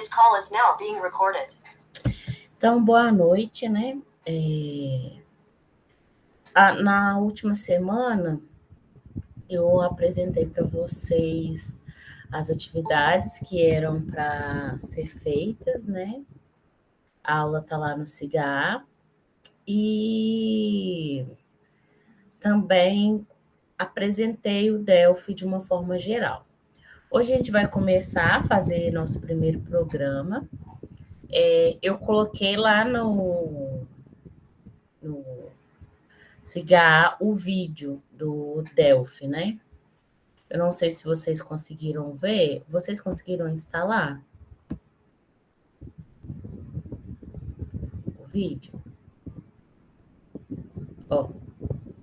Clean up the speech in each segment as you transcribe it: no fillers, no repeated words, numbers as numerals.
This call is now being recorded. Então, boa noite, né? Na última semana, eu apresentei para vocês as atividades que eram para ser feitas, né? A aula está lá no SIGA e também apresentei o Delphi de uma forma geral. Hoje a gente vai começar a fazer nosso primeiro programa. Eu coloquei lá no SIGA o vídeo do Delphi, né? Eu não sei se vocês conseguiram ver. Vocês conseguiram instalar o vídeo?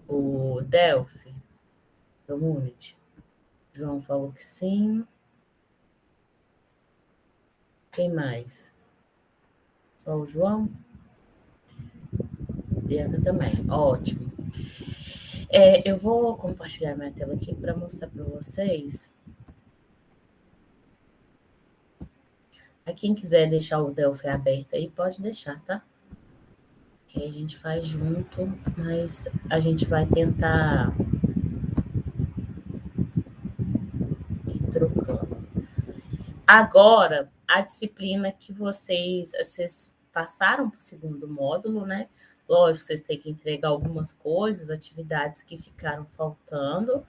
O Delphi Community. João falou que sim. Quem mais? Só o João? Bianca também. Ótimo. Eu vou compartilhar minha tela aqui para mostrar para vocês. A quem quiser deixar o Delphi aberto aí, pode deixar, tá? Que aí a gente faz junto, mas a gente vai tentar ir trocando. Agora, a disciplina que vocês passaram para o segundo módulo, né? Lógico, vocês têm que entregar algumas coisas, atividades que ficaram faltando,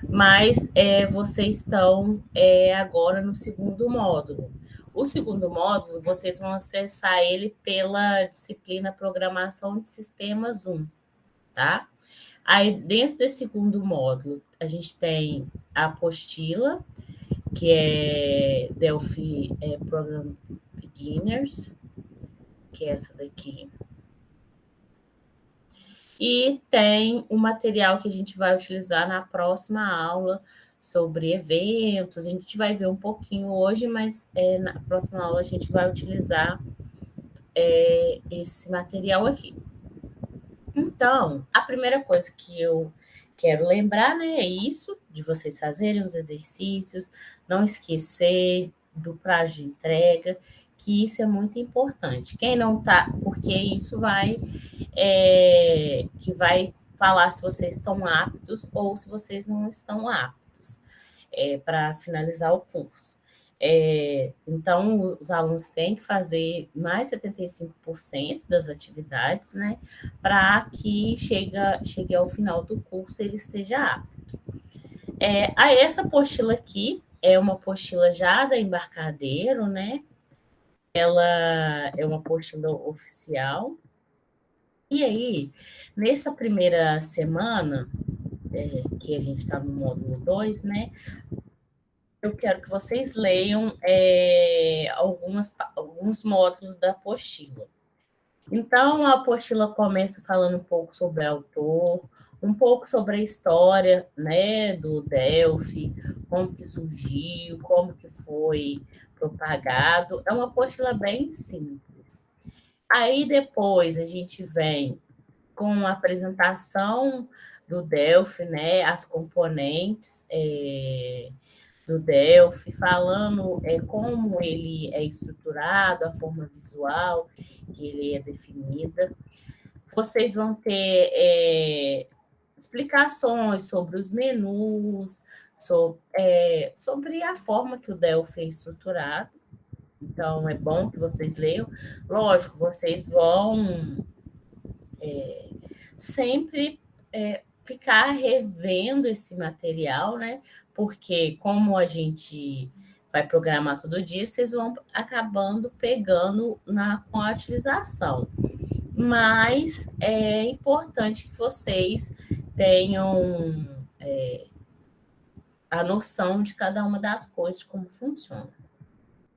mas vocês estão agora no segundo módulo. O segundo módulo, vocês vão acessar ele pela disciplina Programação de Sistemas 1, tá? Aí, dentro desse segundo módulo, a gente tem a apostila, que é Delphi Program Beginners, que é essa daqui. E tem o material que a gente vai utilizar na próxima aula sobre eventos. A gente vai ver um pouquinho hoje, mas na próxima aula a gente vai utilizar esse material aqui. Então, a primeira coisa que eu quero lembrar, né, é isso, de vocês fazerem os exercícios, não esquecer do prazo de entrega, que isso é muito importante. Quem não tá, porque isso vai falar se vocês estão aptos ou se vocês não estão aptos para finalizar o curso. Então, os alunos têm que fazer mais 75% das atividades, né, para que chegue ao final do curso e ele esteja apto. Essa apostila aqui é uma apostila já da Embarcadero, né? Ela é uma apostila oficial. E aí, nessa primeira semana, que a gente está no módulo 2, né? Eu quero que vocês leiam alguns módulos da apostila. Então, a apostila começa falando um pouco sobre o autor, um pouco sobre a história, né, do Delphi, como que surgiu, como que foi propagado. É uma apostila bem simples. Aí, depois, a gente vem com a apresentação do Delphi, né, as componentes do Delphi, falando como ele é estruturado, a forma visual que ele é definida. Vocês vão ter explicações sobre os menus, sobre a forma que o Delphi é estruturado. Então, é bom que vocês leiam. Lógico, vocês vão sempre ficar revendo esse material, né? Porque como a gente vai programar todo dia, vocês vão acabando pegando com a utilização. Mas é importante que vocês tenham a noção de cada uma das coisas, como funciona.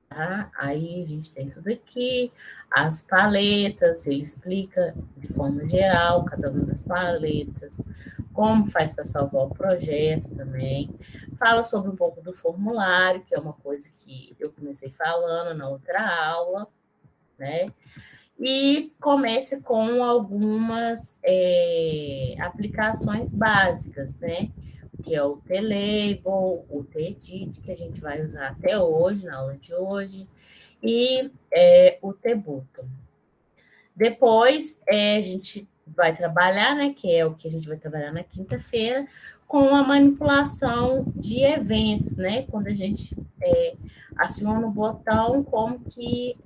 Tá? Aí a gente tem tudo aqui, as paletas, ele explica de forma geral cada uma das paletas, como faz para salvar o projeto também. Fala sobre um pouco do formulário, que é uma coisa que eu comecei falando na outra aula, né? E comece com algumas aplicações básicas, né? que é o T-Label, o T-Edit, que a gente vai usar até hoje, na aula de hoje, e o T-Button. Depois, a gente vai trabalhar, né, que é o que a gente vai trabalhar na quinta-feira, com a manipulação de eventos, né, quando a gente aciona o botão, como que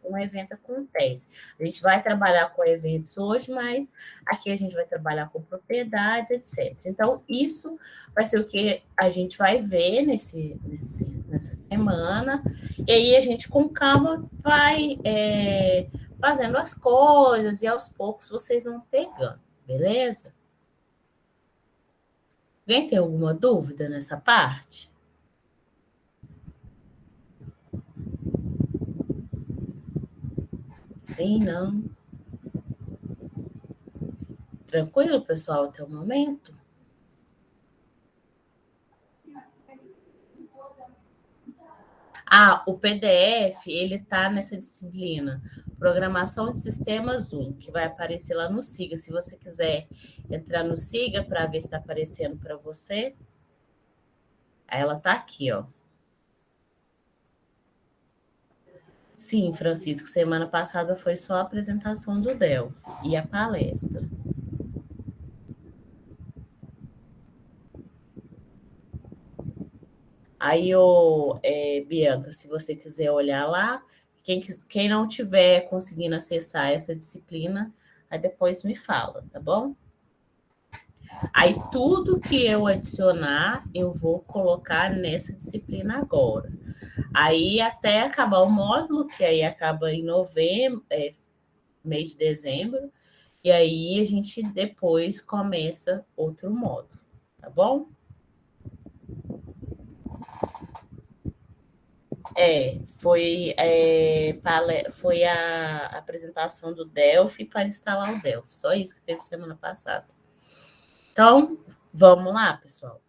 um evento acontece. A gente vai trabalhar com eventos hoje, mas aqui a gente vai trabalhar com propriedades, etc. Então, isso vai ser o que a gente vai ver nessa semana, e aí a gente, com calma, vai fazendo as coisas e aos poucos vocês vão pegando, beleza? Alguém tem alguma dúvida nessa parte? Sim, não? Tranquilo, pessoal, até o momento? Ah, o PDF, ele tá nessa disciplina, Programação de Sistemas 1, que vai aparecer lá no Siga. Se você quiser entrar no Siga para ver se está aparecendo para você, ela tá aqui, ó. Sim, Francisco, semana passada foi só a apresentação do Delphi e a palestra. Aí, Bianca, se você quiser olhar lá, quem não tiver conseguindo acessar essa disciplina, aí depois me fala, tá bom? Aí tudo que eu adicionar, eu vou colocar nessa disciplina agora. Aí até acabar o módulo, que aí acaba em novembro, mês de dezembro, e aí a gente depois começa outro módulo, tá bom? Foi a apresentação do Delphi para instalar o Delphi. Só isso que teve semana passada. Então, vamos lá, pessoal.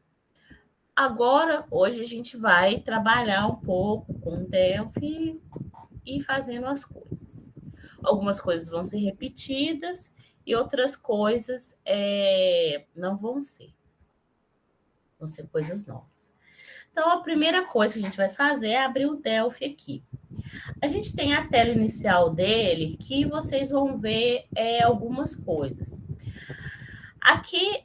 Agora, hoje a gente vai trabalhar um pouco com o Delphi e fazendo as coisas. Algumas coisas vão ser repetidas e outras coisas não vão ser. Vão ser coisas novas. Então, a primeira coisa que a gente vai fazer é abrir o Delphi aqui. A gente tem a tela inicial dele, que vocês vão ver algumas coisas. Aqui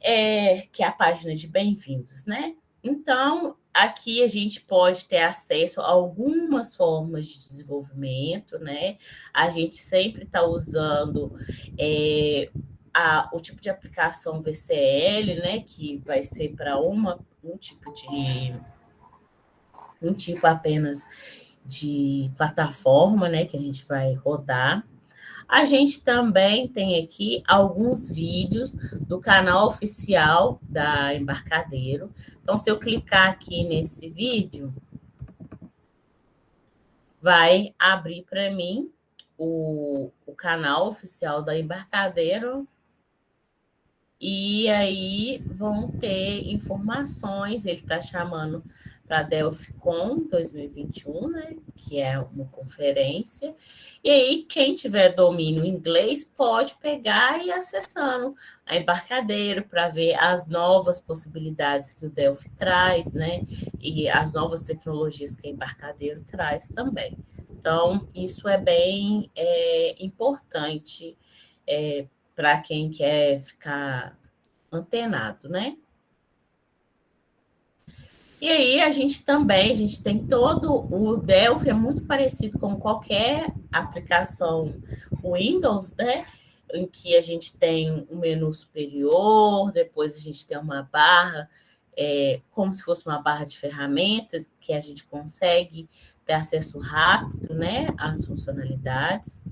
que é a página de bem-vindos, né? Então, aqui a gente pode ter acesso a algumas formas de desenvolvimento, né? A gente sempre está usando o tipo de aplicação VCL, né? Que vai ser para um tipo apenas de plataforma, né? Que a gente vai rodar. A gente também tem aqui alguns vídeos do canal oficial da Embarcadero. Então, se eu clicar aqui nesse vídeo, vai abrir para mim o canal oficial da Embarcadero. E aí vão ter informações. Ele está chamando para a DelphiCon 2021, né? Que é uma conferência. E aí, quem tiver domínio inglês pode pegar e ir acessando a Embarcadero para ver as novas possibilidades que o Delphi traz, né? E as novas tecnologias que a Embarcadero traz também. Então, isso é bem importante para quem quer ficar antenado, né? E aí a gente tem todo o Delphi, é muito parecido com qualquer aplicação Windows, né? Em que a gente tem um menu superior, depois a gente tem uma barra, como se fosse uma barra de ferramentas, que a gente consegue ter acesso rápido, né, às funcionalidades.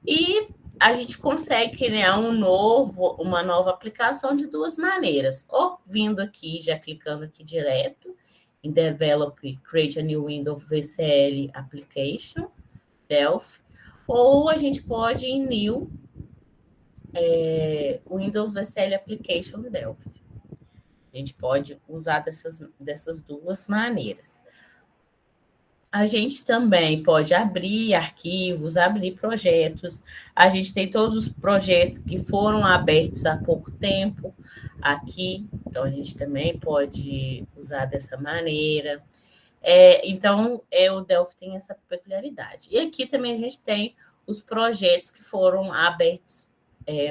E a gente consegue criar uma nova aplicação de duas maneiras. Ou vindo aqui, já clicando aqui direto, em Develop, Create a New Windows VCL Application, Delphi, ou a gente pode ir em New Windows VCL Application Delphi. A gente pode usar dessas duas maneiras. A gente também pode abrir arquivos, abrir projetos. A gente tem todos os projetos que foram abertos há pouco tempo aqui, então a gente também pode usar dessa maneira. Então, o Delphi tem essa peculiaridade. E aqui também a gente tem os projetos que foram abertos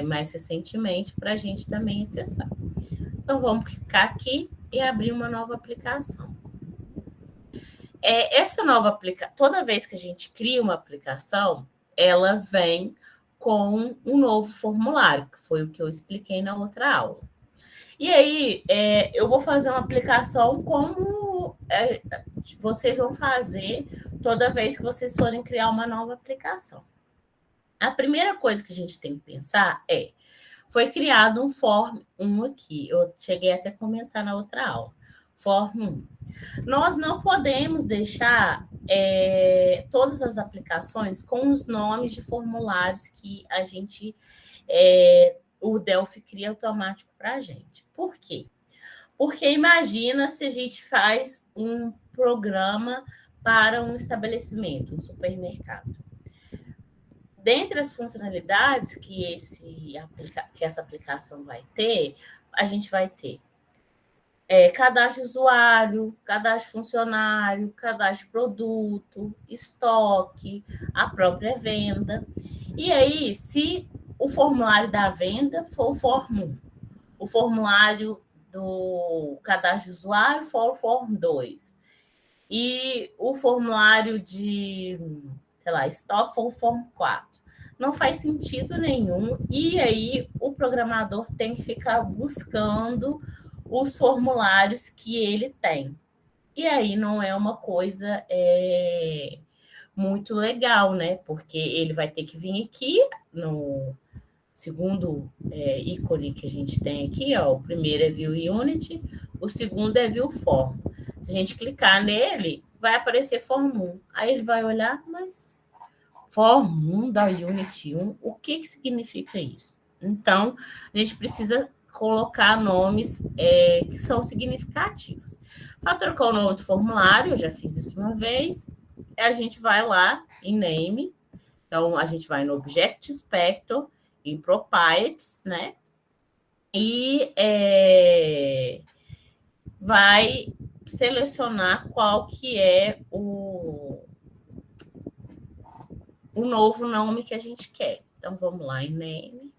mais recentemente para a gente também acessar. Então, vamos clicar aqui e abrir uma nova aplicação. Essa nova aplicação, toda vez que a gente cria uma aplicação, ela vem com um novo formulário, que foi o que eu expliquei na outra aula. E aí, eu vou fazer uma aplicação como vocês vão fazer toda vez que vocês forem criar uma nova aplicação. A primeira coisa que a gente tem que pensar foi criado um Form 1 aqui. Eu cheguei até a comentar na outra aula. Form 1. Nós não podemos deixar todas as aplicações com os nomes de formulários que a gente, o Delphi cria automático para a gente. Por quê? Porque imagina se a gente faz um programa para um estabelecimento, um supermercado. Dentre as funcionalidades que essa aplicação vai ter, a gente vai ter cadastro de usuário, cadastro funcionário, cadastro de produto, estoque, a própria venda. E aí, se o formulário da venda for o Form 1, o formulário do cadastro de usuário for o Form 2, e o formulário de, sei lá, estoque for o Form 4. Não faz sentido nenhum, e aí o programador tem que ficar buscando os formulários que ele tem. E aí não é uma coisa muito legal, né? Porque ele vai ter que vir aqui no segundo ícone que a gente tem aqui, ó. O primeiro é View Unity, o segundo é View Form. Se a gente clicar nele, vai aparecer Form 1. Aí ele vai olhar, mas Form 1 da Unity 1, o que significa isso? Então, a gente precisa colocar nomes que são significativos. Para trocar o nome do formulário, eu já fiz isso uma vez, a gente vai lá em Name, então a gente vai no Object Inspector, em Properties, né? E vai selecionar qual que é o novo nome que a gente quer. Então, vamos lá em Name.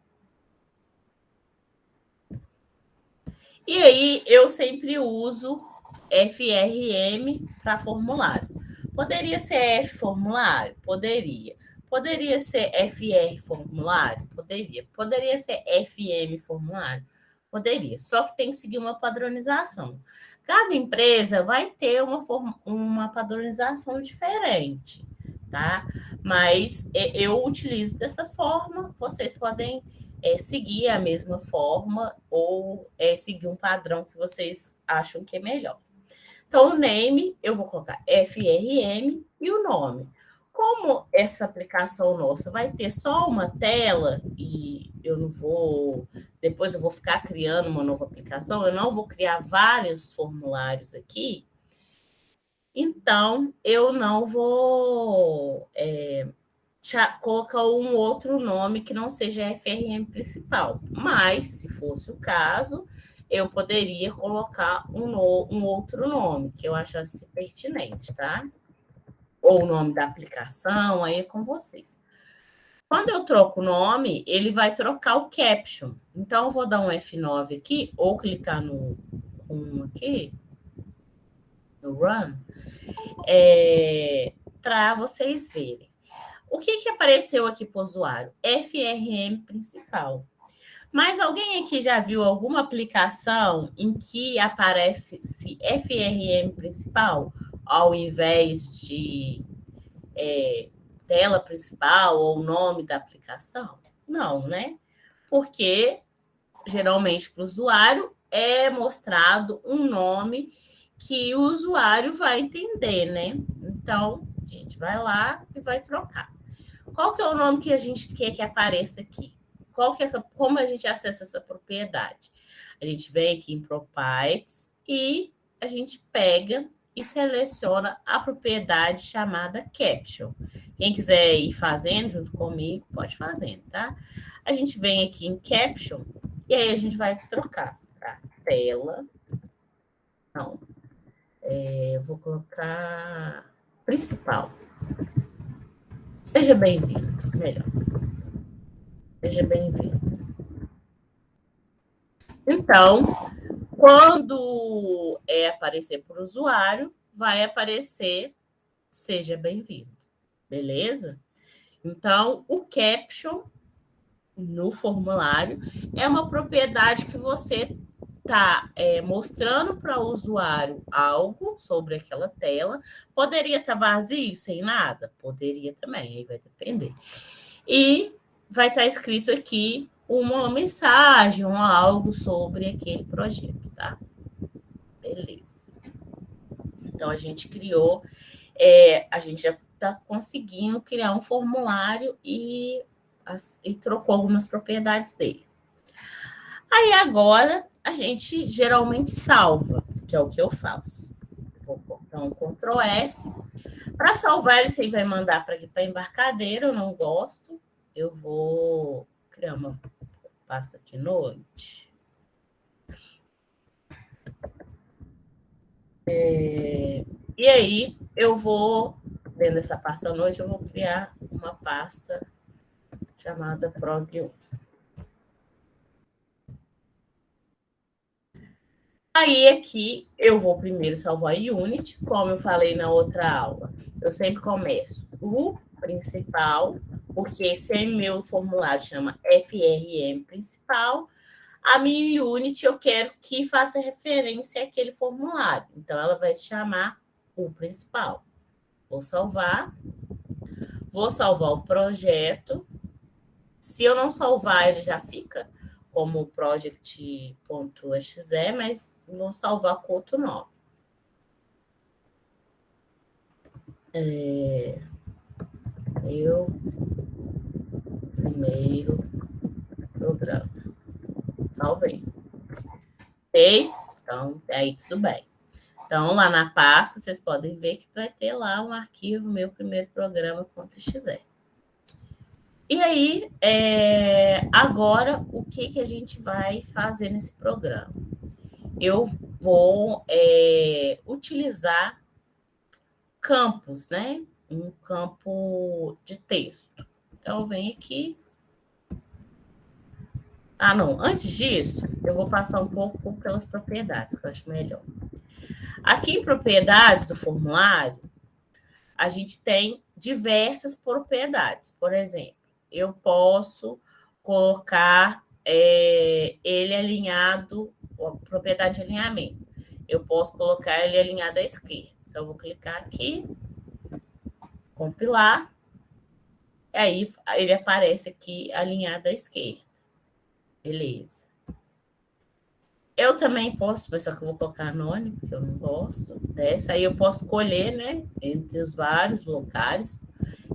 E aí, eu sempre uso FRM para formulários. Poderia ser F formulário? Poderia. Poderia ser FR formulário? Poderia. Poderia ser FM formulário? Poderia. Só que tem que seguir uma padronização. Cada empresa vai ter uma padronização diferente, tá? Mas eu utilizo dessa forma, vocês podem seguir a mesma forma ou seguir um padrão que vocês acham que é melhor. Então, o name, eu vou colocar FRM e o nome. Como essa aplicação nossa vai ter só uma tela e eu não vou... Depois eu vou ficar criando uma nova aplicação, eu não vou criar vários formulários aqui, então eu não vou colocar um outro nome que não seja FRM principal. Mas, se fosse o caso, eu poderia colocar um outro nome, que eu achasse pertinente, tá? Ou o nome da aplicação, aí é com vocês. Quando eu troco o nome, ele vai trocar o caption. Então, eu vou dar um F9 aqui, ou clicar no Run aqui, no Run, para vocês verem. O que apareceu aqui para o usuário? FRM principal. Mas alguém aqui já viu alguma aplicação em que aparece FRM principal ao invés de tela principal ou nome da aplicação? Não, né? Porque geralmente para o usuário é mostrado um nome que o usuário vai entender, né? Então, a gente vai lá e vai trocar. Qual que é o nome que a gente quer que apareça aqui? Como a gente acessa essa propriedade? A gente vem aqui em Properties e a gente pega e seleciona a propriedade chamada Caption. Quem quiser ir fazendo junto comigo, pode fazendo, tá? A gente vem aqui em Caption e aí a gente vai trocar para tela. Não, eu vou colocar principal. Seja bem-vindo, melhor. Seja bem-vindo. Então, quando aparecer para o usuário, vai aparecer seja bem-vindo, beleza? Então, o caption no formulário é uma propriedade que você está mostrando para o usuário algo sobre aquela tela. Poderia estar vazio, sem nada? Poderia também, aí vai depender. E vai estar escrito aqui uma mensagem ou algo sobre aquele projeto, tá? Beleza. Então, a gente criou, a gente já está conseguindo criar um formulário e trocou algumas propriedades dele. Aí, agora, a gente geralmente salva, que é o que eu faço. Então, Ctrl S. Para salvar, ele vai mandar para aqui para embarcadeira, eu não gosto. Eu vou criar uma pasta aqui noite. E aí, eu vou, dentro dessa pasta noite, eu vou criar uma pasta chamada prog1. Aí, aqui, eu vou primeiro salvar em Unity, como eu falei na outra aula. Eu sempre começo o principal, porque esse é meu formulário, chama FRM principal. A minha Unity eu quero que faça referência àquele formulário. Então, ela vai se chamar o principal. Vou salvar o projeto. Se eu não salvar, ele já fica como project.exe, mas vou salvar com outro nome. Meu primeiro programa. Salvei. Ok? Então, aí tudo bem. Então, lá na pasta, vocês podem ver que vai ter lá um arquivo meu primeiro programa.exe. E aí, agora, o que a gente vai fazer nesse programa? Eu vou utilizar campos, né? Um campo de texto. Então, eu venho aqui. Ah, não. Antes disso, eu vou passar um pouco pelas propriedades, que eu acho melhor. Aqui em propriedades do formulário, a gente tem diversas propriedades. Por exemplo, eu posso colocar ele alinhado, a propriedade de alinhamento. Eu posso colocar ele alinhado à esquerda. Então, eu vou clicar aqui, compilar, e aí ele aparece aqui alinhado à esquerda. Beleza. Eu também posso, mas só que eu vou colocar anônimo, porque eu não gosto dessa. Aí eu posso escolher, né, entre os vários locais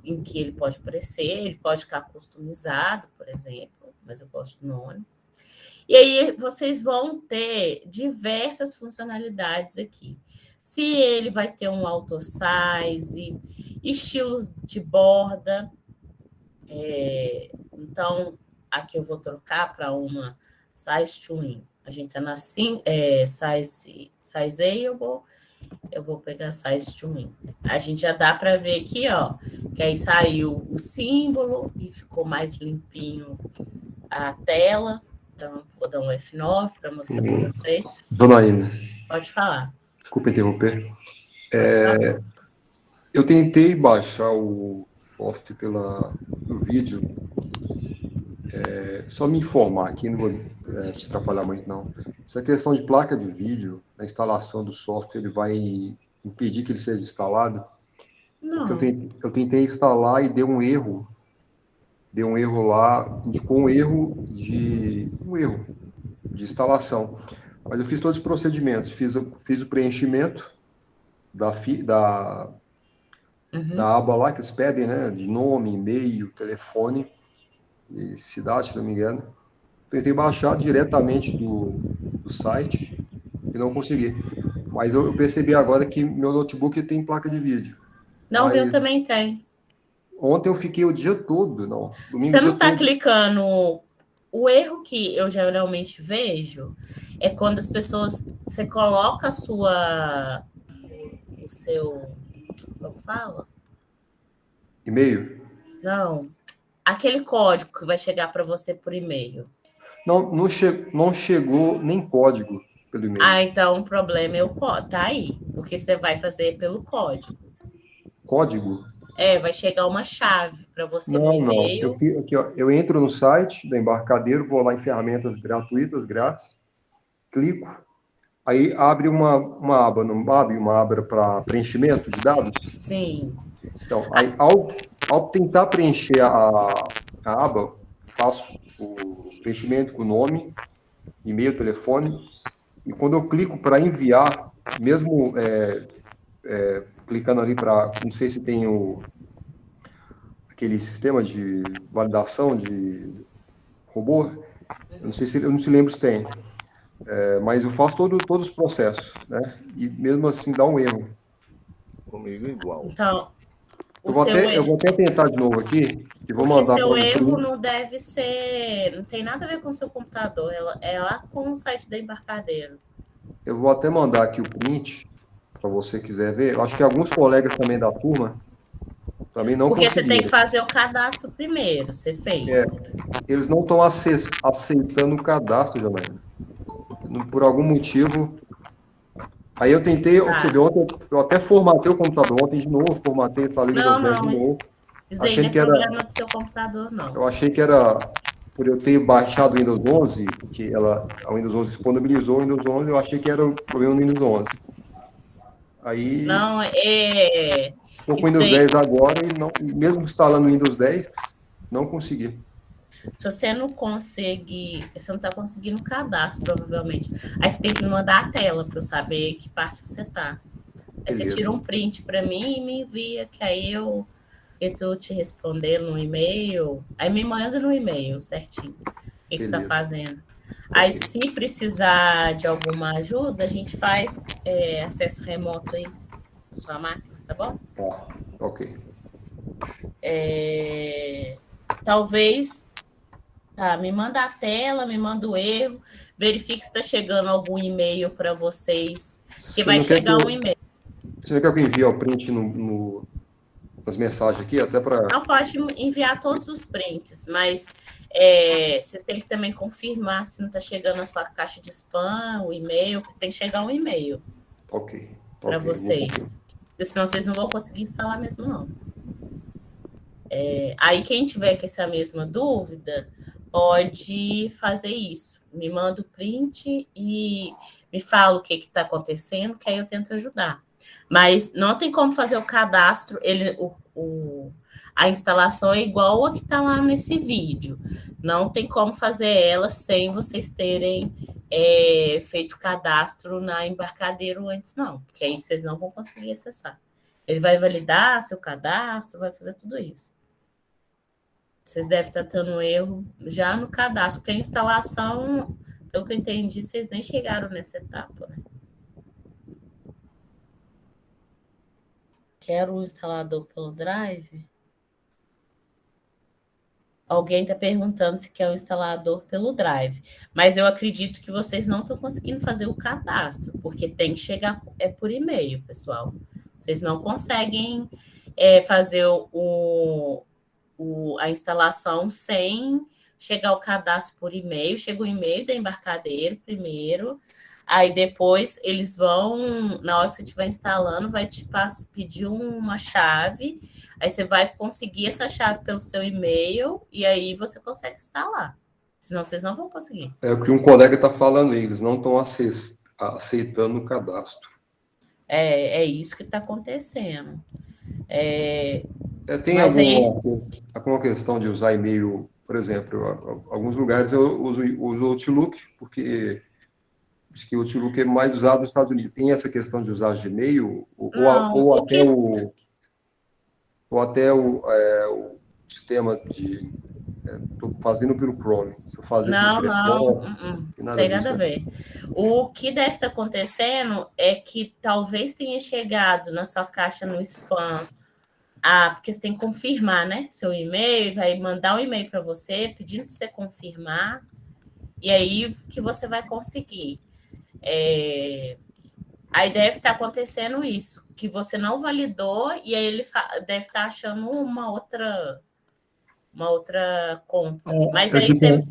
em que ele pode aparecer. Ele pode ficar customizado, por exemplo, mas eu gosto do anônimo. E aí vocês vão ter diversas funcionalidades aqui. Se ele vai ter um auto size, estilos de borda. Então, aqui eu vou trocar para uma size to in. A gente está na sizeable, eu vou pegar size to in. A gente já dá para ver aqui, ó, que aí saiu o símbolo e ficou mais limpinho a tela. Então, vou dar um F9 para mostrar para vocês. Dona Aina. Pode falar. Desculpa interromper. Eu tentei baixar o software pelo vídeo. Só me informar aqui, não vou te atrapalhar muito, não. Essa questão de placa de vídeo, na instalação do software, ele vai impedir que ele seja instalado? Não. Porque eu tentei instalar e deu um erro. Deu um erro lá, indicou um erro de instalação. Mas eu fiz todos os procedimentos, fiz o preenchimento da aba lá que eles pedem, né, de nome, e-mail, telefone e cidade, se não me engano. Tentei baixar diretamente do site e não consegui. Mas eu percebi agora que meu notebook tem placa de vídeo. Não, o meu Mas também tem. ontem eu fiquei o dia todo, não. Domingo Você o dia não está todo. clicando. O erro que eu geralmente vejo é quando as pessoas. Você coloca a sua. O seu. Como fala? E-mail? Não. Aquele código que vai chegar para você por e-mail. Não, não chegou nem código pelo e-mail. Ah, então o problema é o código. Tá aí. Porque você vai fazer pelo código. Código? É, vai chegar uma chave para você no Não, não. e-mail. Aqui, ó, eu entro no site da Embarcadeiro, vou lá em ferramentas gratuitas, grátis, clico, aí abre uma aba, não abre uma aba para preenchimento de dados? Sim. Então, aí, ao tentar preencher a aba, faço o preenchimento com o nome, e-mail, telefone, e quando eu clico para enviar, mesmo clicando ali para, não sei se tem aquele sistema de validação de robô, eu não se lembro se tem, mas eu faço todos os processos, né? E mesmo assim dá um erro. Comigo igual. Então, Eu vou até tentar de novo aqui e vou porque mandar para seu o erro primo. não deve ser. Não tem nada a ver com o seu computador. É lá com o site da Embarcadeiro. Eu vou até mandar aqui o print para você quiser ver. Eu acho que alguns colegas também da turma também não Porque você tem que conseguiram. fazer o cadastro primeiro. Você fez. Eles não estão aceitando o cadastro, Janaína. Por algum motivo. Aí eu tentei, você viu, ontem eu até formatei o computador ontem de novo, formatei, instalei o Windows Não, 10 de não. novo. Isso daí não é problema do seu computador, não. Eu achei que era por eu ter baixado o Windows 11, que a Windows 11 disponibilizou o Windows 11, eu achei que era o problema do Windows 11. Aí, Não, estou com o isso Windows daí. 10 agora e não, mesmo instalando o Windows 10, não consegui. Se você não consegue, você não está conseguindo o cadastro, provavelmente. Aí você tem que me mandar a tela para eu saber que parte você está. Aí você tira um print para mim e me envia, que aí eu tento te responder no e-mail. Aí me manda no e-mail certinho o que você está fazendo. Aí, se precisar de alguma ajuda, a gente faz acesso remoto aí na sua máquina, tá bom? Tá, ok. Talvez. Tá, me manda a tela, me manda o erro, verifique se está chegando algum e-mail para vocês, que Você vai não quer chegar um e-mail. você não quer que eu envie o print nas mensagens aqui, até para... Não pode enviar todos os prints, mas vocês têm que também confirmar se não está chegando na sua caixa de spam, o e-mail, que tem que chegar um e-mail para vocês. Porque senão vocês não vão conseguir instalar mesmo, não. Aí quem tiver com essa mesma dúvida pode fazer isso. Me manda o print e me fala o que está acontecendo, que aí eu tento ajudar. Mas não tem como fazer o cadastro, a instalação é igual a que está lá nesse vídeo. Não tem como fazer ela sem vocês terem feito o cadastro na Embarcadeiro antes, não, porque aí vocês não vão conseguir acessar. Ele vai validar seu cadastro, vai fazer tudo isso. Vocês devem estar tendo erro já no cadastro, porque a instalação, pelo que eu entendi, vocês nem chegaram nessa etapa, né? Quero o instalador pelo Drive? Alguém está perguntando se quer o instalador pelo Drive, mas eu acredito que vocês não estão conseguindo fazer o cadastro, porque tem que chegar por e-mail, pessoal. Vocês não conseguem fazer a instalação sem chegar o cadastro por e-mail. Chega o e-mail da Embarcadeiro primeiro, aí depois eles vão, na hora que você estiver instalando, vai te pedir uma chave, aí você vai conseguir essa chave pelo seu e-mail e aí você consegue instalar. Senão vocês não vão conseguir. É o que um colega está falando aí, eles não estão aceitando o cadastro. É isso que está acontecendo. Tem alguma questão de usar e-mail, por exemplo, alguns lugares eu uso o Outlook, porque diz que o Outlook é mais usado nos Estados Unidos. Tem essa questão de usar Gmail ou até o sistema Estou fazendo pelo Chrome. Se eu fazer pelo Não, Firefox, não tem nada tem disso, nada a né? ver. O que deve estar acontecendo é que talvez tenha chegado na sua caixa no spam. Ah, porque você tem que confirmar, né? Seu e-mail, vai mandar um e-mail para você, pedindo para você confirmar, e aí que você vai conseguir. Aí deve estar acontecendo isso, que você não validou, e aí ele deve estar achando uma outra conta. Mas É aí você.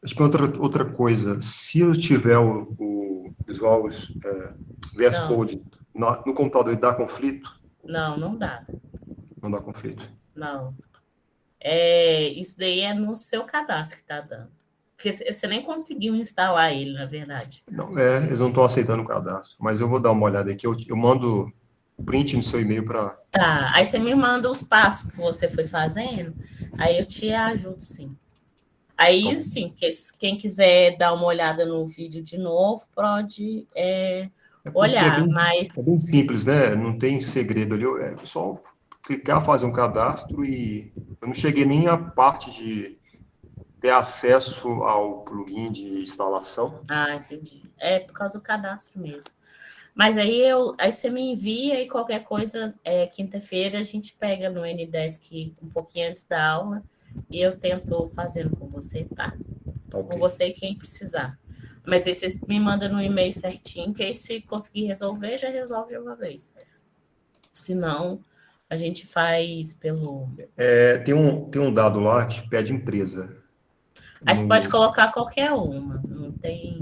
tipo outra coisa. Se eu tiver o Visual VS Não, Code no computador e dá conflito, não dá. não dá conflito. Não. Isso daí é no seu cadastro que está dando. Porque você nem conseguiu instalar ele, na verdade. Não, eles não estão aceitando o cadastro, mas eu vou dar uma olhada aqui. Eu mando print no seu e-mail para. Tá, aí você me manda os passos que você foi fazendo, aí eu te ajudo, sim. Aí, sim, quem quiser dar uma olhada no vídeo de novo, pode Porque olhar, mas é bem simples, né? Não tem segredo ali. É só clicar, fazer um cadastro e eu não cheguei nem à parte de ter acesso ao plugin de instalação. entendi. É por causa do cadastro mesmo. Mas aí você me envia e qualquer coisa, quinta-feira a gente pega no Ndesk um pouquinho antes da aula e eu tento fazendo com você, tá? Tá Com ok. você e quem precisar. Mas aí você me manda no e-mail certinho, que aí se conseguir resolver, já resolve de uma vez. Se não, a gente faz pelo. Tem um dado lá que pede empresa. Aí você pode No, colocar qualquer uma, não tem.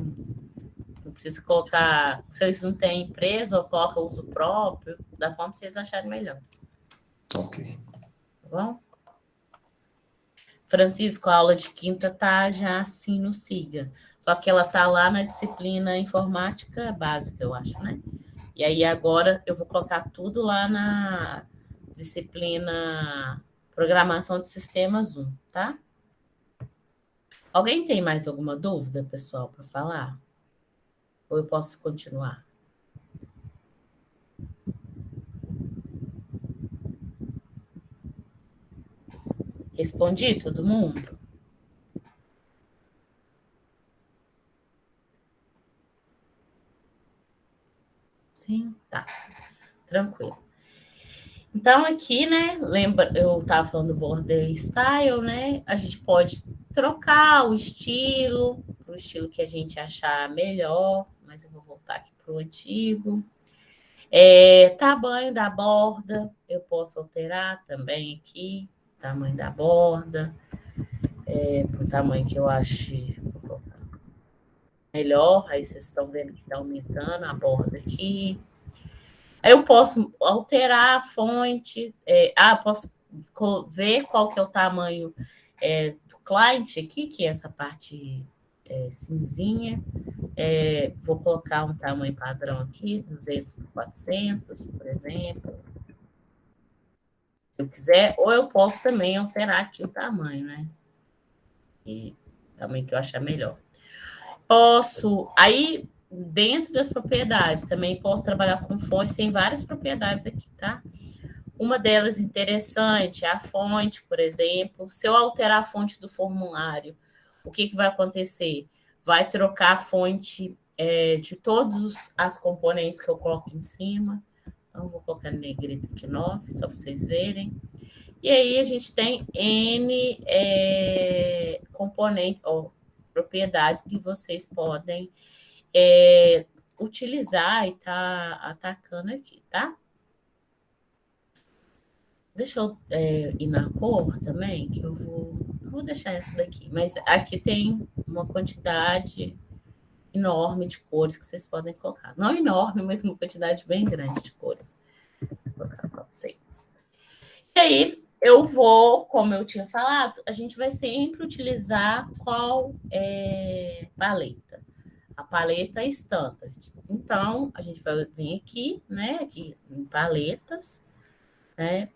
Não precisa colocar. Se vocês não têm empresa, ou coloca uso próprio, da forma que vocês acharem melhor. tá ok. Tá bom? Francisco, a aula de quinta tá já assim no SIGA. Só que ela tá lá na disciplina informática básica, eu acho, né? E aí agora eu vou colocar tudo lá na disciplina Programação de Sistemas 1, tá? Alguém tem mais alguma dúvida, pessoal, para falar? Ou eu posso continuar? Respondi todo mundo? Sim, tá. Tranquilo. Então, aqui, né, lembra, eu estava falando do border style, né? A gente pode trocar o estilo, para o estilo que a gente achar melhor, mas eu vou voltar aqui para o antigo. Tamanho da borda, eu posso alterar também aqui, tamanho da borda, para o tamanho que eu ache melhor. Aí vocês estão vendo que está aumentando a borda aqui. Aí eu posso alterar a fonte, posso ver qual que é o tamanho do client aqui, que é essa parte cinzinha. Vou colocar um tamanho padrão aqui, 200 por 400, por exemplo. Se eu quiser, ou eu posso também alterar aqui o tamanho, né? E o tamanho que eu achar melhor. Aí dentro das propriedades, também posso trabalhar com fontes, tem várias propriedades aqui, tá? Uma delas interessante é a fonte, por exemplo. Se eu alterar a fonte do formulário, o que vai acontecer? Vai trocar a fonte de todas as componentes que eu coloco em cima. Então, vou colocar em negrito aqui 9, só para vocês verem. E aí a gente tem N componentes, ou propriedades que vocês podem utilizar e tá atacando aqui, tá? Deixa eu ir na cor também, que eu vou deixar essa daqui. Mas aqui tem uma quantidade enorme de cores que vocês podem colocar. Não enorme, mas uma quantidade bem grande de cores. Vou colocar 400. E aí, eu vou, como eu tinha falado, a gente vai sempre utilizar qual paleta? A paleta standard. Então, a gente vai vir aqui, né, aqui em paletas, né,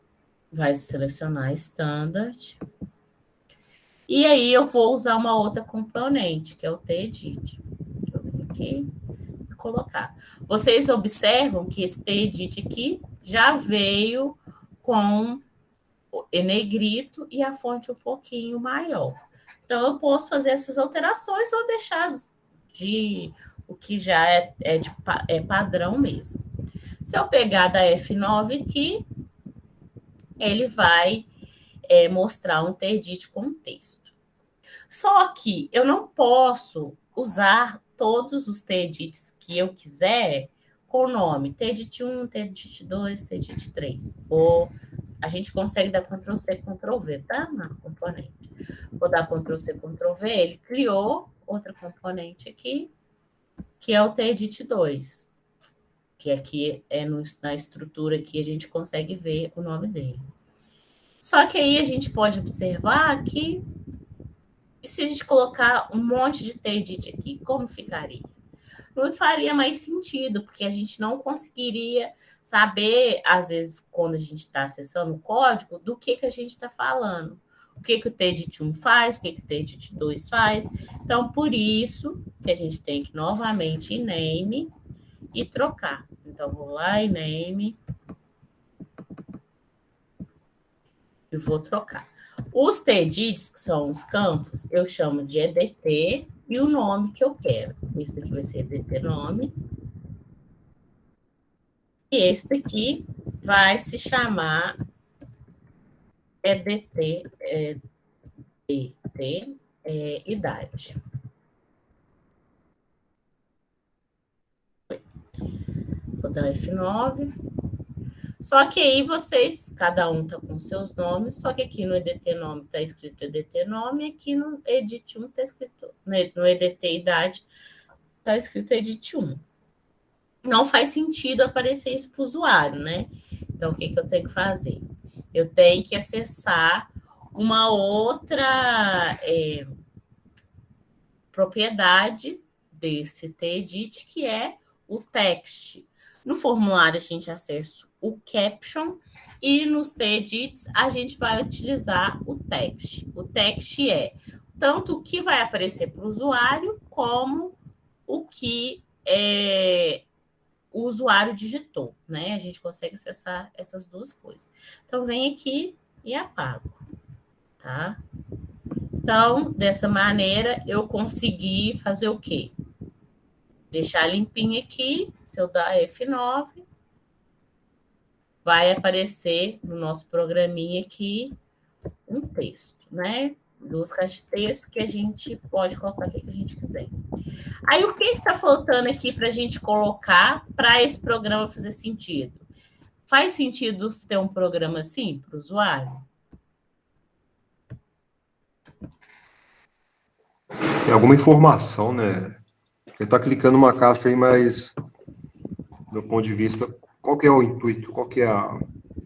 vai selecionar standard. E aí eu vou usar uma outra componente, que é o T-Edit. Eu vou aqui e colocar. Vocês observam que esse T-Edit aqui já veio com em negrito e a fonte um pouquinho maior. Então, eu posso fazer essas alterações ou deixar de o que já é padrão mesmo. Se eu pegar da F9 aqui, ele vai mostrar um TEDIT com texto. Só que eu não posso usar todos os TEDITs que eu quiser com o nome TEDIT 1, TEDIT 2, TEDIT 3. Ou a gente consegue dar Ctrl+C, Ctrl+V, tá? Na componente. Vou dar Ctrl+C, Ctrl+V, ele criou outra componente aqui, que é o TEDIT 2, que aqui na estrutura que a gente consegue ver o nome dele. Só que aí a gente pode observar que, e se a gente colocar um monte de TEDIT aqui, como ficaria? Não faria mais sentido, porque a gente não conseguiria saber, às vezes, quando a gente está acessando o código, do que a gente está falando. O que o TEDIT 1 faz, o que o TEDIT 2 faz. Então, por isso que a gente tem que, novamente, em name e trocar. Então, vou lá em name e vou trocar. Os TEDITs, que são os campos, eu chamo de EDT e o nome que eu quero. Esse aqui vai ser EDT nome. E esse daqui vai se chamar EDT idade. Vou dar F9. Só que aí vocês, cada um tá com seus nomes, só que aqui no EDT nome tá escrito EDT nome, e aqui no EDIT 1 tá escrito, no EDT idade tá escrito EDIT 1. Não faz sentido aparecer isso para o usuário, né? Então, o que eu tenho que fazer? Eu tenho que acessar uma outra propriedade desse TEDIT, que é o text. No formulário, a gente acessa o caption e nos TEDITs a gente vai utilizar o text. O text é tanto o que vai aparecer para o usuário como o que o usuário digitou, né? A gente consegue acessar essas duas coisas. Então, vem aqui e apago, tá? Então, dessa maneira, eu consegui fazer o quê? Deixar limpinho aqui. Se eu dar F9, vai aparecer no nosso programinha aqui um texto, né? Duas caixas de texto que a gente pode colocar o que a gente quiser. Aí, o que está faltando aqui para a gente colocar para esse programa fazer sentido? Faz sentido ter um programa assim para o usuário? Tem alguma informação, né? Ele está clicando numa caixa aí, mas, do meu ponto de vista, qual que é o intuito, qual que é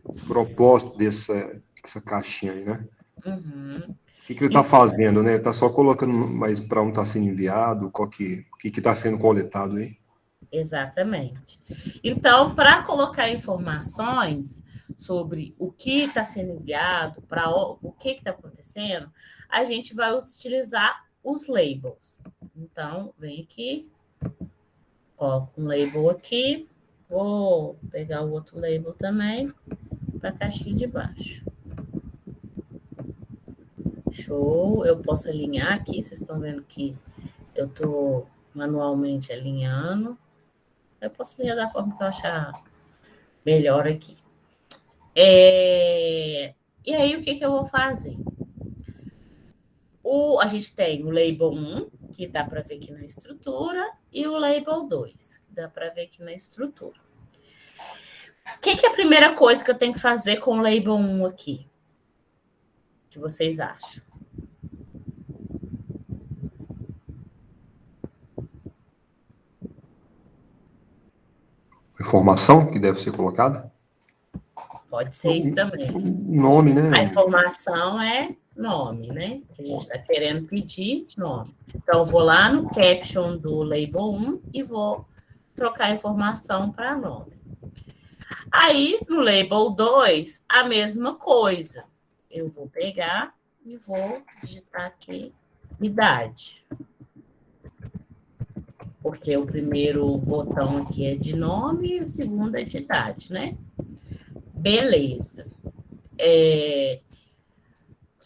o propósito dessa caixinha aí, né? Uhum. O que ele está fazendo, né? Ele está só colocando, mas para onde está sendo enviado, o que está sendo coletado aí? Exatamente. Então, para colocar informações sobre o que está sendo enviado, para o que está acontecendo, a gente vai utilizar os labels. Então, vem aqui, coloco um label aqui, vou pegar o outro label também para a caixinha de baixo. Show, eu posso alinhar aqui, vocês estão vendo que eu estou manualmente alinhando. Eu posso alinhar da forma que eu achar melhor aqui. E aí, o que eu vou fazer? A gente tem o label 1, que dá para ver aqui na estrutura, e o label 2, que dá para ver aqui na estrutura. O que é a primeira coisa que eu tenho que fazer com o label 1 aqui? O que vocês acham? Informação que deve ser colocada? Pode ser isso também. Nome, né? A informação é nome, né? A gente está querendo pedir nome. Então, eu vou lá no caption do label 1 e vou trocar a informação para nome. Aí, no label 2, a mesma coisa. Eu vou pegar e vou digitar aqui idade. Porque o primeiro botão aqui é de nome e o segundo é de idade, né? Beleza.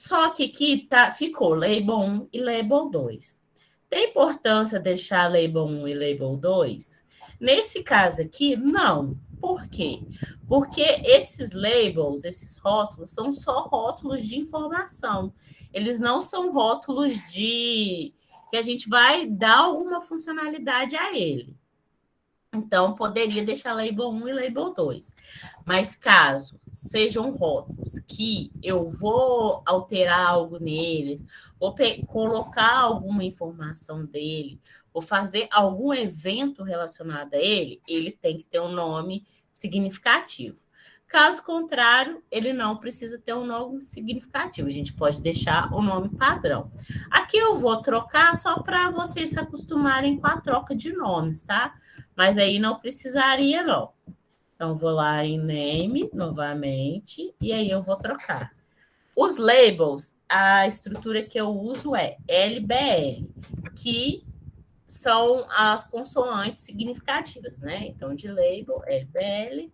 Só que aqui ficou Label 1 e Label 2. Tem importância deixar Label 1 e Label 2? Nesse caso aqui, não. Por quê? Porque esses labels, esses rótulos, são só rótulos de informação. Eles não são rótulos que a gente vai dar alguma funcionalidade a ele. Então, poderia deixar Label 1 e Label 2. Mas caso sejam rótulos que eu vou alterar algo neles, vou colocar alguma informação dele, vou fazer algum evento relacionado a ele, ele tem que ter um nome significativo. Caso contrário, ele não precisa ter um nome significativo. A gente pode deixar o nome padrão. Aqui eu vou trocar só para vocês se acostumarem com a troca de nomes, tá? Mas aí não precisaria, não. Então, vou lá em Name, novamente, e aí eu vou trocar. Os labels, a estrutura que eu uso é LBL, que são as consoantes significativas, né? Então, de label, LBL.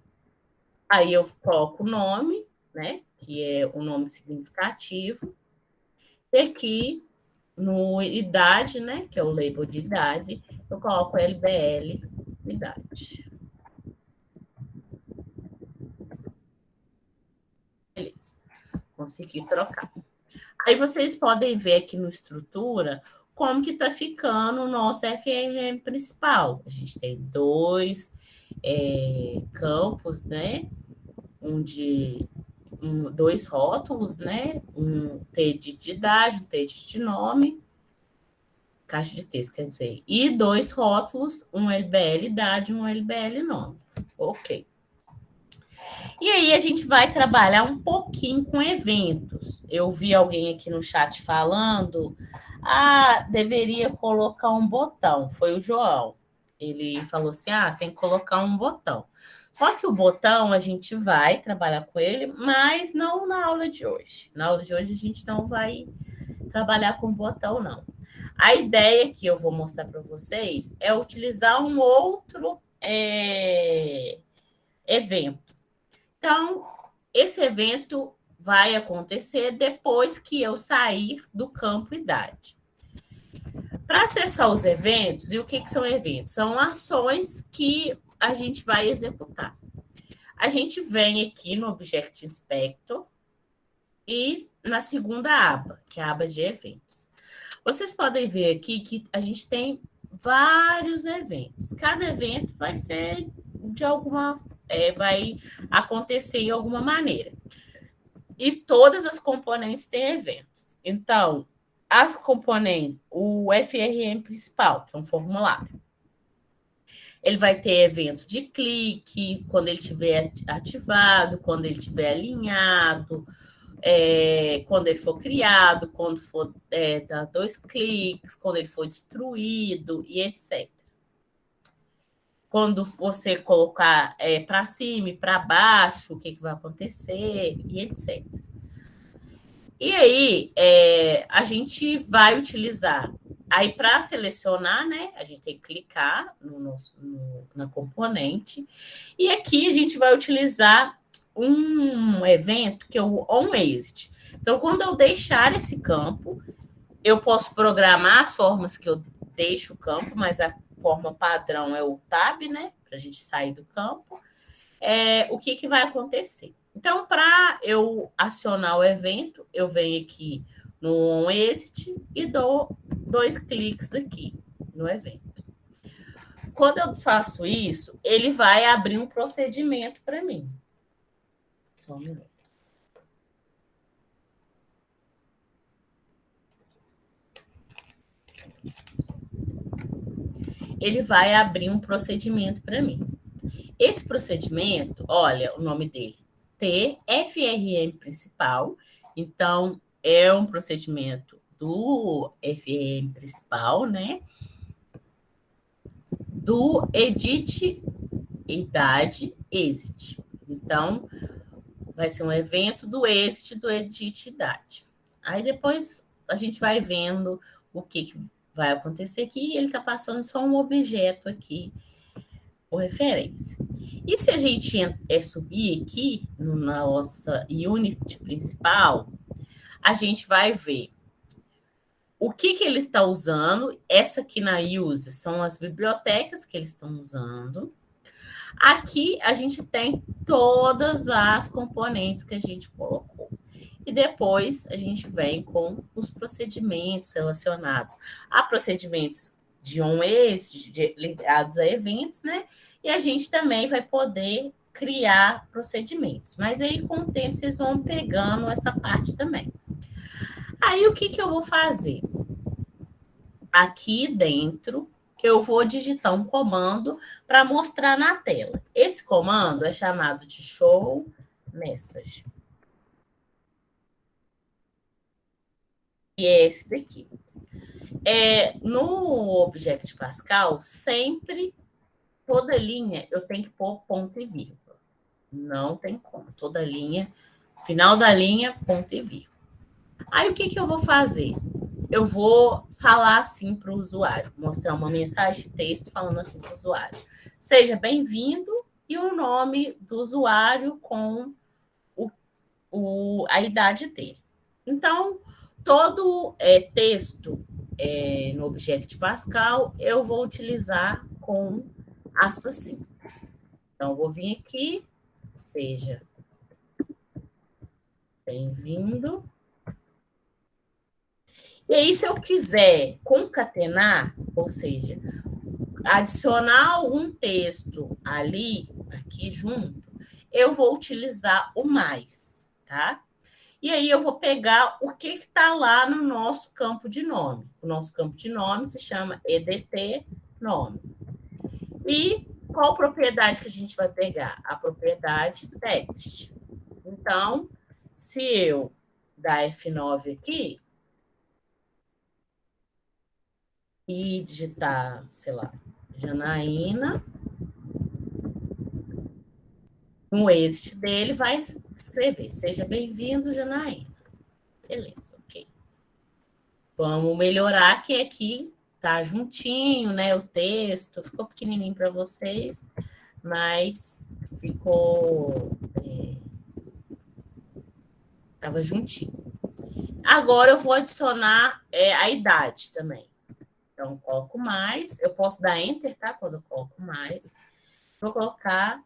Aí eu coloco o nome, né? Que é o nome significativo. E aqui, no idade, né? Que é o label de idade, eu coloco LBL, idade. Beleza. Consegui trocar. Aí vocês podem ver aqui no estrutura como que está ficando o nosso FRM principal. A gente tem dois campos, né? Dois rótulos, né? Um TED de idade, um TED de nome, caixa de texto, quer dizer, e dois rótulos, um LBL idade e um LBL nome. Ok. E aí a gente vai trabalhar um pouquinho com eventos. Eu vi alguém aqui no chat falando, deveria colocar um botão. Foi o João. Ele falou assim, tem que colocar um botão. Só que o botão a gente vai trabalhar com ele, mas não na aula de hoje. Na aula de hoje a gente não vai trabalhar com botão, não. A ideia que eu vou mostrar para vocês é utilizar um outro evento. Então, esse evento vai acontecer depois que eu sair do campo idade. Para acessar os eventos, e o que são eventos? São ações que a gente vai executar. A gente vem aqui no Object Inspector e na segunda aba, que é a aba de eventos. Vocês podem ver aqui que a gente tem vários eventos. Cada evento vai ser vai acontecer em alguma maneira. E todas as componentes têm eventos. Então, as componentes, o FRM principal, que é um formulário, ele vai ter evento de clique, quando ele estiver ativado, quando ele estiver alinhado, quando ele for criado, quando for dar 2 cliques, quando ele for destruído e etc. Quando você colocar para cima e para baixo, o que vai acontecer e etc. E aí, a gente vai utilizar. Aí, para selecionar, né, a gente tem que clicar na componente. E aqui a gente vai utilizar um evento que é o onExit. Então, quando eu deixar esse campo, eu posso programar as formas que eu deixo o campo, mas a forma padrão é o tab, né? Para a gente sair do campo. O que vai acontecer? Então, para eu acionar o evento, eu venho aqui no onExit e dou 2 cliques aqui no evento. Quando eu faço isso, ele vai abrir um procedimento para mim. Só um minuto. Ele vai abrir um procedimento para mim. Esse procedimento, olha o nome dele, TFRM principal. Então, é um procedimento do FRM principal, né? Do edit idade exit. Então, vai ser um evento do exit do edit idade. Aí depois a gente vai vendo o que vai acontecer aqui. Ele está passando só um objeto aqui por referência. E se a gente subir aqui na nossa unit principal, a gente vai ver o que ele está usando. Essa aqui na Use são as bibliotecas que eles estão usando. Aqui a gente tem todas as componentes que a gente colocou. E depois a gente vem com os procedimentos relacionados a procedimentos de on-waste, ligados a eventos, né? E a gente também vai poder criar procedimentos. Mas aí, com o tempo, vocês vão pegando essa parte também. Aí, o que eu vou fazer? Aqui dentro, eu vou digitar um comando para mostrar na tela. Esse comando é chamado de show message. E é esse daqui. No Object Pascal, sempre, toda linha, eu tenho que pôr ponto e vírgula. Não tem como. Toda linha, final da linha, ponto e vírgula. Aí, o que eu vou fazer? Eu vou falar assim para o usuário, mostrar uma mensagem de texto falando assim para o usuário. Seja bem-vindo e o nome do usuário com a idade dele. Então, todo texto no Object Pascal, eu vou utilizar com aspas simples. Então, eu vou vir aqui, seja bem-vindo. E aí, se eu quiser concatenar, ou seja, adicionar algum texto ali, aqui junto, eu vou utilizar o mais, tá? E aí eu vou pegar o que está lá no nosso campo de nome. O nosso campo de nome se chama EDT nome. E qual propriedade que a gente vai pegar? A propriedade text. Então, se eu dar F9 aqui e digitar, sei lá, Janaína, no exit dele vai escrever, seja bem-vindo, Janaína. Beleza, ok. Vamos melhorar que aqui tá juntinho, né? O texto ficou pequenininho para vocês, mas ficou... Tava juntinho. Agora eu vou adicionar a idade também. Então, coloco mais. Eu posso dar Enter, tá? Quando eu coloco mais. Vou colocar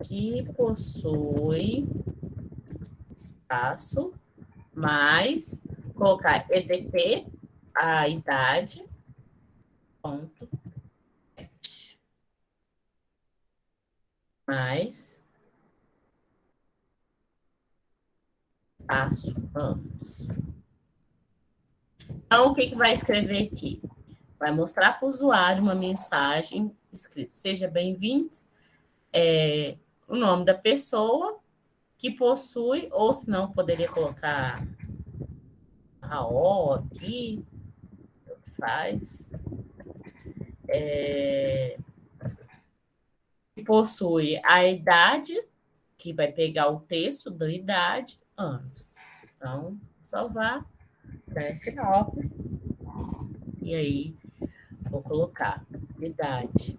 que possui espaço, mais, colocar EDT, a idade, ponto, mais, espaço, anos. Então, o que vai escrever aqui? Vai mostrar para o usuário uma mensagem escrita, seja bem-vindos, o nome da pessoa que possui, ou se não, poderia colocar a O aqui, o que faz, que possui a idade, que vai pegar o texto da idade, anos. Então, salvar, F9, e aí vou colocar idade,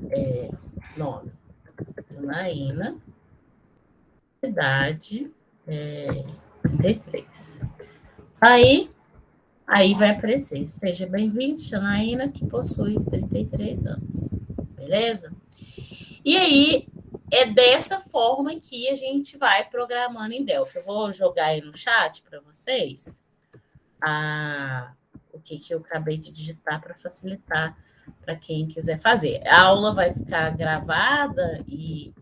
nome, Janaína, idade 33. Aí vai aparecer, seja bem-vindo, Janaína, que possui 33 anos. Beleza? E aí, é dessa forma que a gente vai programando em Delphi. Eu vou jogar aí no chat para vocês o que eu acabei de digitar para facilitar para quem quiser fazer. A aula vai ficar gravada e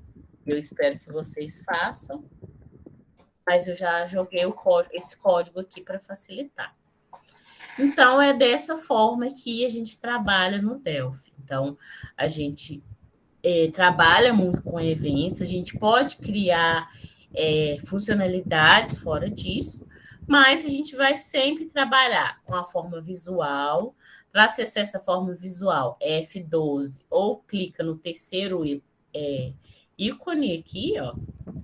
eu espero que vocês façam, mas eu já joguei esse código aqui para facilitar. Então, é dessa forma que a gente trabalha no Delphi. Então, a gente trabalha muito com eventos, a gente pode criar funcionalidades fora disso, mas a gente vai sempre trabalhar com a forma visual. Para acessar essa forma visual, F12, ou clica no terceiro ícone aqui, ó,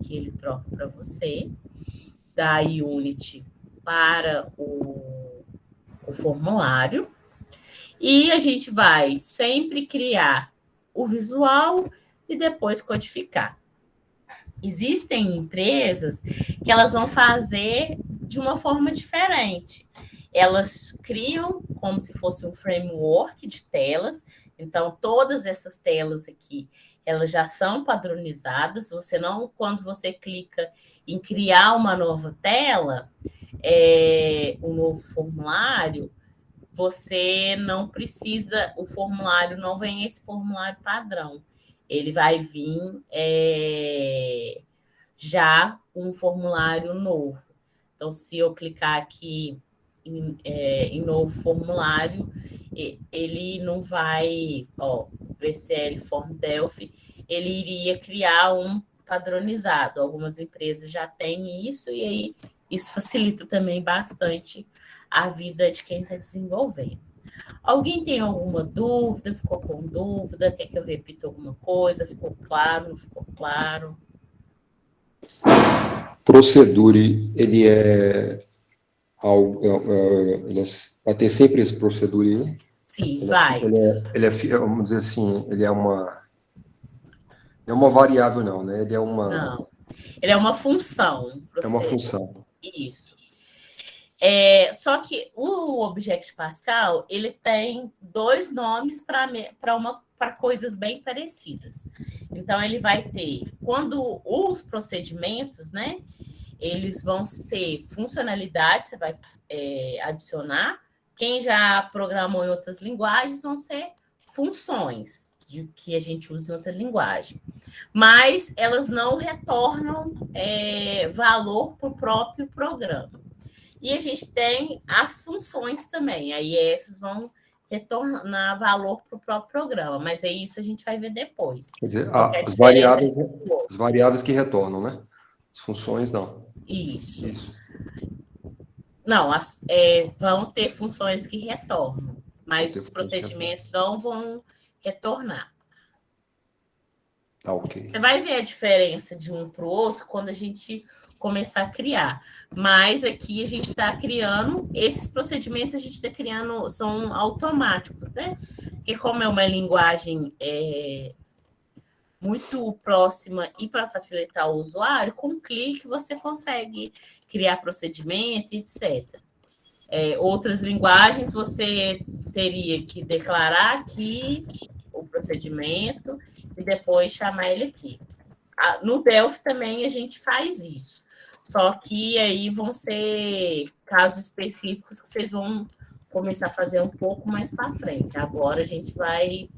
que ele troca para você, da Unity para o formulário, e a gente vai sempre criar o visual e depois codificar. Existem empresas que elas vão fazer de uma forma diferente. Elas criam como se fosse um framework de telas, então todas essas telas aqui, elas já são padronizadas, você não, quando você clica em criar uma nova tela, um novo formulário, você não precisa, o formulário não vem esse formulário padrão, ele vai vir já um formulário novo. Então, se eu clicar aqui em novo formulário, ele não vai, VCL Form Delphi, ele iria criar um padronizado. Algumas empresas já têm isso, e aí isso facilita também bastante a vida de quem está desenvolvendo. Alguém tem alguma dúvida? Ficou com dúvida? Quer que eu repita alguma coisa? Ficou claro? Não ficou claro? Procedure, ele vai ter sempre esse procedure aí? Sim, vai. Vamos dizer assim, ele é uma variável, não, né? Ele é Não. Ele é uma função. É uma função. Isso. Só que o Object Pascal, ele tem dois nomes para coisas bem parecidas. Então, ele vai ter, quando os procedimentos, né, eles vão ser funcionalidades, você vai adicionar. Quem já programou em outras linguagens vão ser funções que a gente usa em outra linguagem. Mas elas não retornam valor para o próprio programa. E a gente tem as funções também. Aí essas vão retornar valor para o próprio programa. Mas é isso a gente vai ver depois. Quer dizer, as variáveis que retornam, né? As funções, não. Isso. Não, vão ter funções que retornam, mas os procedimentos não vão retornar. Tá, ok. Você vai ver a diferença de um para o outro quando a gente começar a criar. Mas aqui a gente está criando, esses procedimentos a gente está criando, são automáticos, né? Porque como é uma linguagem muito próxima e para facilitar o usuário, com um clique você consegue criar procedimento, etc. Outras linguagens você teria que declarar aqui o procedimento e depois chamar ele aqui. No Delphi também a gente faz isso. Só que aí vão ser casos específicos que vocês vão começar a fazer um pouco mais para frente. Agora a gente vai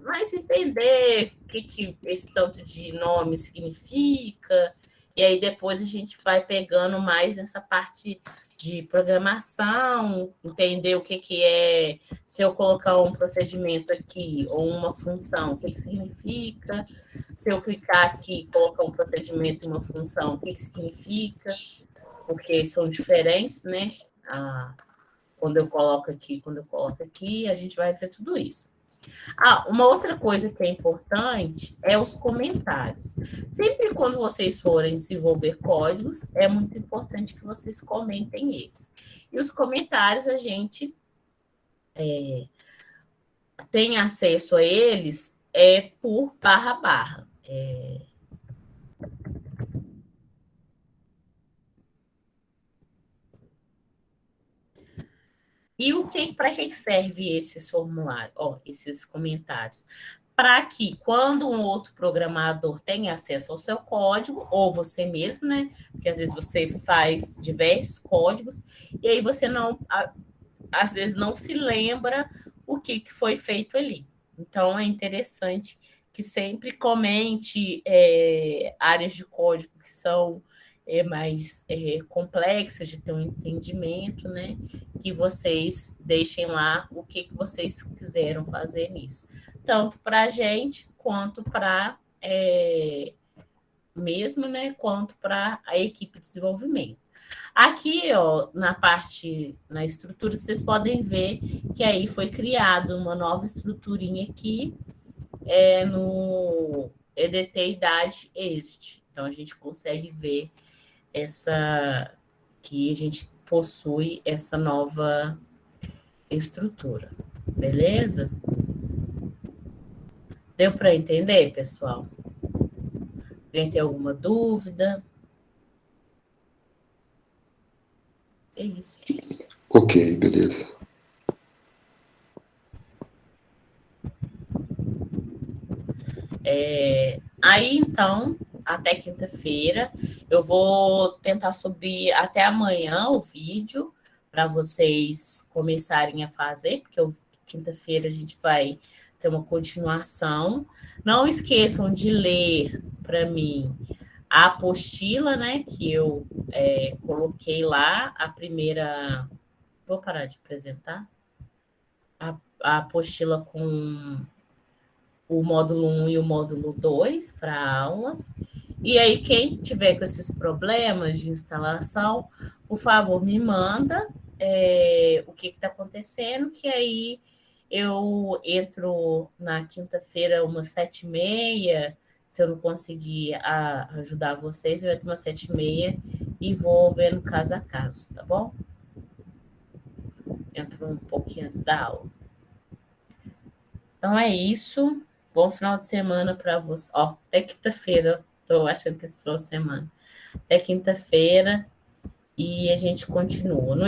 mais entender o que esse tanto de nome significa, e aí depois a gente vai pegando mais nessa parte de programação, entender o que é, se eu colocar um procedimento aqui ou uma função, o que significa, se eu clicar aqui e colocar um procedimento e uma função, o que significa, porque são diferentes, né? Quando eu coloco aqui, a gente vai ver tudo isso. Uma outra coisa que é importante é os comentários. Sempre quando vocês forem desenvolver códigos, é muito importante que vocês comentem eles. E os comentários, a gente tem acesso a eles por //. E para que serve esses formulários, esses comentários? Para que, quando um outro programador tenha acesso ao seu código, ou você mesmo, né? Porque às vezes você faz diversos códigos, e aí você às vezes não se lembra o que foi feito ali. Então, é interessante que sempre comente áreas de código que são mais complexas de ter um entendimento, né? Que vocês deixem lá o que vocês quiseram fazer nisso. Tanto para a gente, quanto para mesmo, né? Quanto para a equipe de desenvolvimento. Aqui, na estrutura, vocês podem ver que aí foi criada uma nova estruturinha aqui no EDT Idade Exit. Então, a gente consegue ver que a gente possui essa nova estrutura. Beleza? Deu para entender, pessoal? Alguém tem alguma dúvida? É isso. Ok, beleza. Aí, então, até quinta-feira, eu vou tentar subir até amanhã o vídeo para vocês começarem a fazer, porque quinta-feira a gente vai ter uma continuação. Não esqueçam de ler para mim a apostila, né, que eu coloquei lá, a primeira. Vou parar de apresentar. A apostila com o módulo 1 e o módulo 2 para a aula. E aí, quem tiver com esses problemas de instalação, por favor, me manda o que está acontecendo, que aí eu entro na quinta-feira, umas 7h30. Se eu não conseguir ajudar vocês, eu entro umas 7h30 e vou vendo caso a caso, tá bom? Entro um pouquinho antes da aula. Então é isso. Bom final de semana para você. Ó, até quinta-feira. Estou achando que esse final de semana. Até quinta-feira. E a gente continua. No